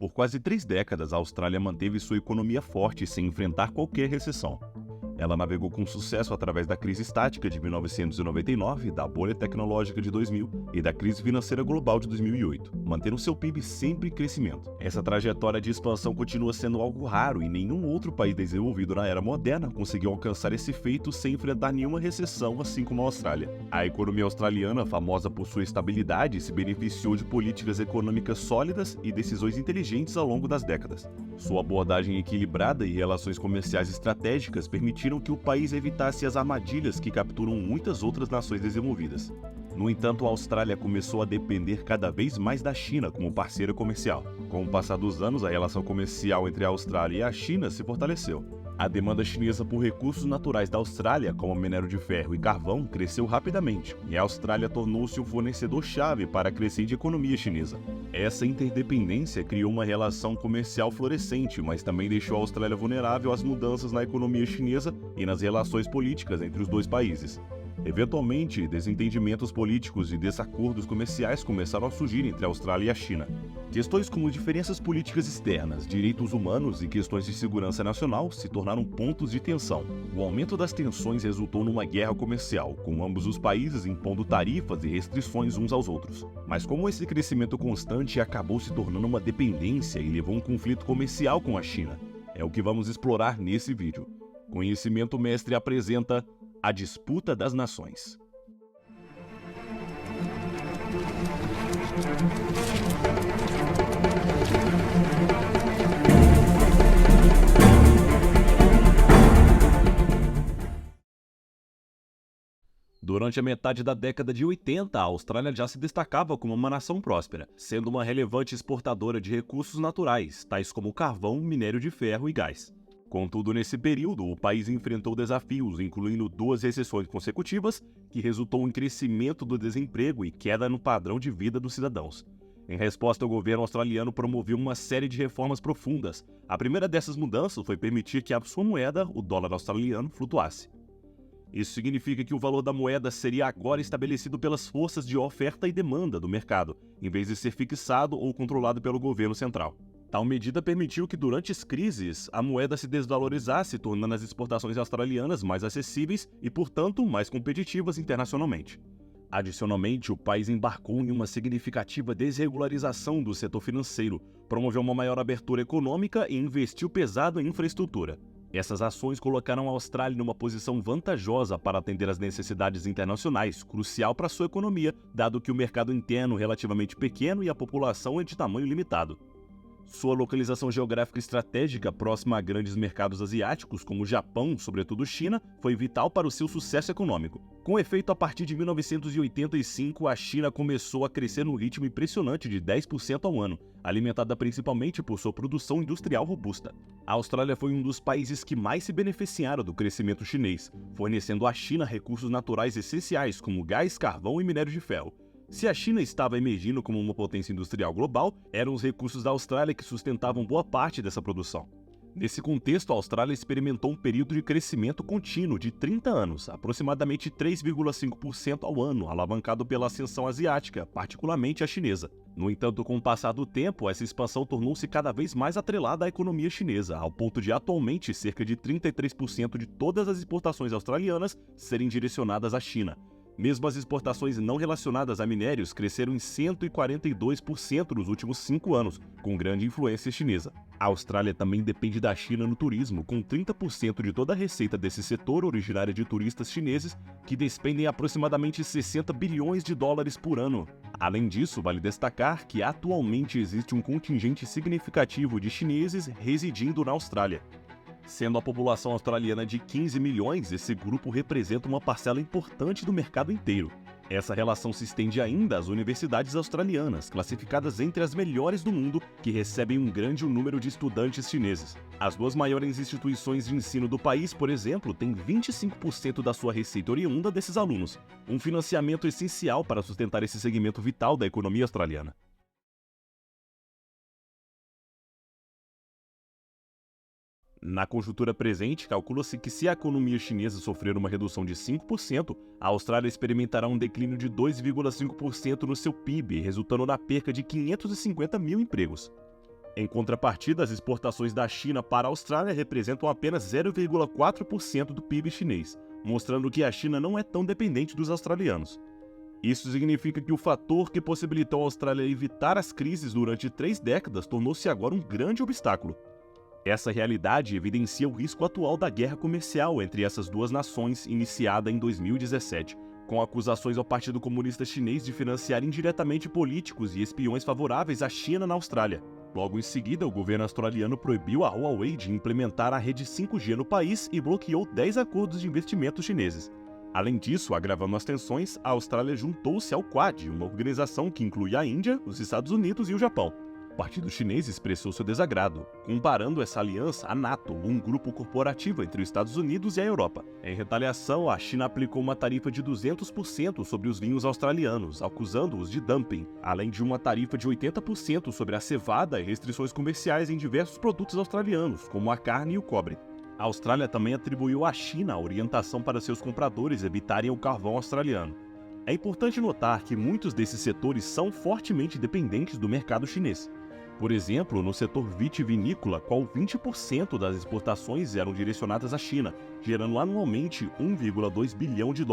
Por quase 3 décadas, a Austrália manteve sua economia forte sem enfrentar qualquer recessão. Ela navegou com sucesso através da crise estática de 1999, da bolha tecnológica de 2000 e da crise financeira global de 2008, mantendo seu PIB sempre em crescimento. Essa trajetória de expansão continua sendo algo raro e nenhum outro país desenvolvido na era moderna conseguiu alcançar esse feito sem enfrentar nenhuma recessão, assim como a Austrália. A economia australiana, famosa por sua estabilidade, se beneficiou de políticas econômicas sólidas e decisões inteligentes ao longo das décadas. Sua abordagem equilibrada e relações comerciais estratégicas permitiram que o país evitasse as armadilhas que capturam muitas outras nações desenvolvidas. No entanto, a Austrália começou a depender cada vez mais da China como parceira comercial. Com o passar dos anos, a relação comercial entre a Austrália e a China se fortaleceu. A demanda chinesa por recursos naturais da Austrália, como minério de ferro e carvão, cresceu rapidamente, e a Austrália tornou-se um fornecedor-chave para a crescente economia chinesa. Essa interdependência criou uma relação comercial florescente, mas também deixou a Austrália vulnerável às mudanças na economia chinesa e nas relações políticas entre os dois países. Eventualmente, desentendimentos políticos e desacordos comerciais começaram a surgir entre a Austrália e a China. Questões como diferenças políticas externas, direitos humanos e questões de segurança nacional se tornaram pontos de tensão. O aumento das tensões resultou numa guerra comercial, com ambos os países impondo tarifas e restrições uns aos outros. Mas como esse crescimento constante acabou se tornando uma dependência e levou a um conflito comercial com a China? É o que vamos explorar nesse vídeo. Conhecimento Mestre apresenta A Disputa das Nações. Durante a metade da década de 80, a Austrália já se destacava como uma nação próspera, sendo uma relevante exportadora de recursos naturais, tais como carvão, minério de ferro e gás. Contudo, nesse período, o país enfrentou desafios, incluindo 2 recessões consecutivas, que resultou em crescimento do desemprego e queda no padrão de vida dos cidadãos. Em resposta, o governo australiano promoveu uma série de reformas profundas. A primeira dessas mudanças foi permitir que a sua moeda, o dólar australiano, flutuasse. Isso significa que o valor da moeda seria agora estabelecido pelas forças de oferta e demanda do mercado, em vez de ser fixado ou controlado pelo governo central. Tal medida permitiu que, durante as crises, a moeda se desvalorizasse, tornando as exportações australianas mais acessíveis e, portanto, mais competitivas internacionalmente. Adicionalmente, o país embarcou em uma significativa desregularização do setor financeiro, promoveu uma maior abertura econômica e investiu pesado em infraestrutura. Essas ações colocaram a Austrália numa posição vantajosa para atender às necessidades internacionais, crucial para sua economia, dado que o mercado interno é relativamente pequeno e a população é de tamanho limitado. Sua localização geográfica estratégica próxima a grandes mercados asiáticos, como o Japão, sobretudo China, foi vital para o seu sucesso econômico. Com efeito, a partir de 1985, a China começou a crescer num ritmo impressionante de 10% ao ano, alimentada principalmente por sua produção industrial robusta. A Austrália foi um dos países que mais se beneficiaram do crescimento chinês, fornecendo à China recursos naturais essenciais como gás, carvão e minério de ferro. Se a China estava emergindo como uma potência industrial global, eram os recursos da Austrália que sustentavam boa parte dessa produção. Nesse contexto, a Austrália experimentou um período de crescimento contínuo de 30 anos, aproximadamente 3,5% ao ano, alavancado pela ascensão asiática, particularmente a chinesa. No entanto, com o passar do tempo, essa expansão tornou-se cada vez mais atrelada à economia chinesa, ao ponto de atualmente cerca de 33% de todas as exportações australianas serem direcionadas à China. Mesmo as exportações não relacionadas a minérios cresceram em 142% nos últimos 5 anos, com grande influência chinesa. A Austrália também depende da China no turismo, com 30% de toda a receita desse setor originária de turistas chineses, que despendem aproximadamente 60 bilhões de dólares por ano. Além disso, vale destacar que atualmente existe um contingente significativo de chineses residindo na Austrália. Sendo a população australiana de 15 milhões, esse grupo representa uma parcela importante do mercado inteiro. Essa relação se estende ainda às universidades australianas, classificadas entre as melhores do mundo, que recebem um grande número de estudantes chineses. As 2 maiores instituições de ensino do país, por exemplo, têm 25% da sua receita oriunda desses alunos, um financiamento essencial para sustentar esse segmento vital da economia australiana. Na conjuntura presente, calcula-se que se a economia chinesa sofrer uma redução de 5%, a Austrália experimentará um declínio de 2,5% no seu PIB, resultando na perca de 550 mil empregos. Em contrapartida, as exportações da China para a Austrália representam apenas 0,4% do PIB chinês, mostrando que a China não é tão dependente dos australianos. Isso significa que o fator que possibilitou a Austrália evitar as crises durante 3 décadas tornou-se agora um grande obstáculo. Essa realidade evidencia o risco atual da guerra comercial entre essas duas nações, iniciada em 2017, com acusações ao Partido Comunista Chinês de financiar indiretamente políticos e espiões favoráveis à China na Austrália. Logo em seguida, o governo australiano proibiu a Huawei de implementar a rede 5G no país e bloqueou 10 acordos de investimento chineses. Além disso, agravando as tensões, a Austrália juntou-se ao Quad, uma organização que inclui a Índia, os Estados Unidos e o Japão. O Partido Chinês expressou seu desagrado, comparando essa aliança à NATO, um grupo corporativo entre os Estados Unidos e a Europa. Em retaliação, a China aplicou uma tarifa de 200% sobre os vinhos australianos, acusando-os de dumping, além de uma tarifa de 80% sobre a cevada e restrições comerciais em diversos produtos australianos, como a carne e o cobre. A Austrália também atribuiu à China a orientação para seus compradores evitarem o carvão australiano. É importante notar que muitos desses setores são fortemente dependentes do mercado chinês. Por exemplo, no setor vitivinícola, qual 20% das exportações eram direcionadas à China, gerando anualmente 1,2 bilhão de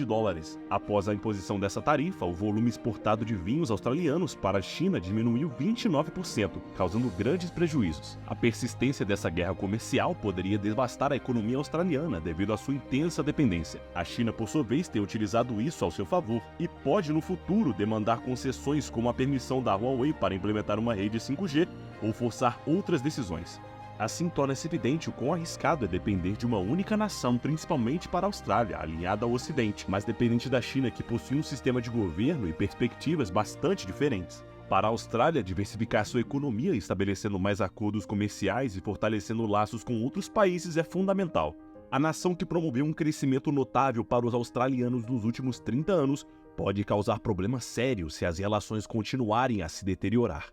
dólares. Após a imposição dessa tarifa, o volume exportado de vinhos australianos para a China diminuiu 29%, causando grandes prejuízos. A persistência dessa guerra comercial poderia devastar a economia australiana devido à sua intensa dependência. A China, por sua vez, tem utilizado isso ao seu favor e pode, no futuro, demandar concessões como a permissão da Huawei para implementar uma rede 5G ou forçar outras decisões. Assim, torna-se evidente o quão arriscado é depender de uma única nação, principalmente para a Austrália, alinhada ao Ocidente, mas dependente da China, que possui um sistema de governo e perspectivas bastante diferentes. Para a Austrália, diversificar sua economia, estabelecendo mais acordos comerciais e fortalecendo laços com outros países é fundamental. A nação que promoveu um crescimento notável para os australianos nos últimos 30 anos pode causar problemas sérios se as relações continuarem a se deteriorar.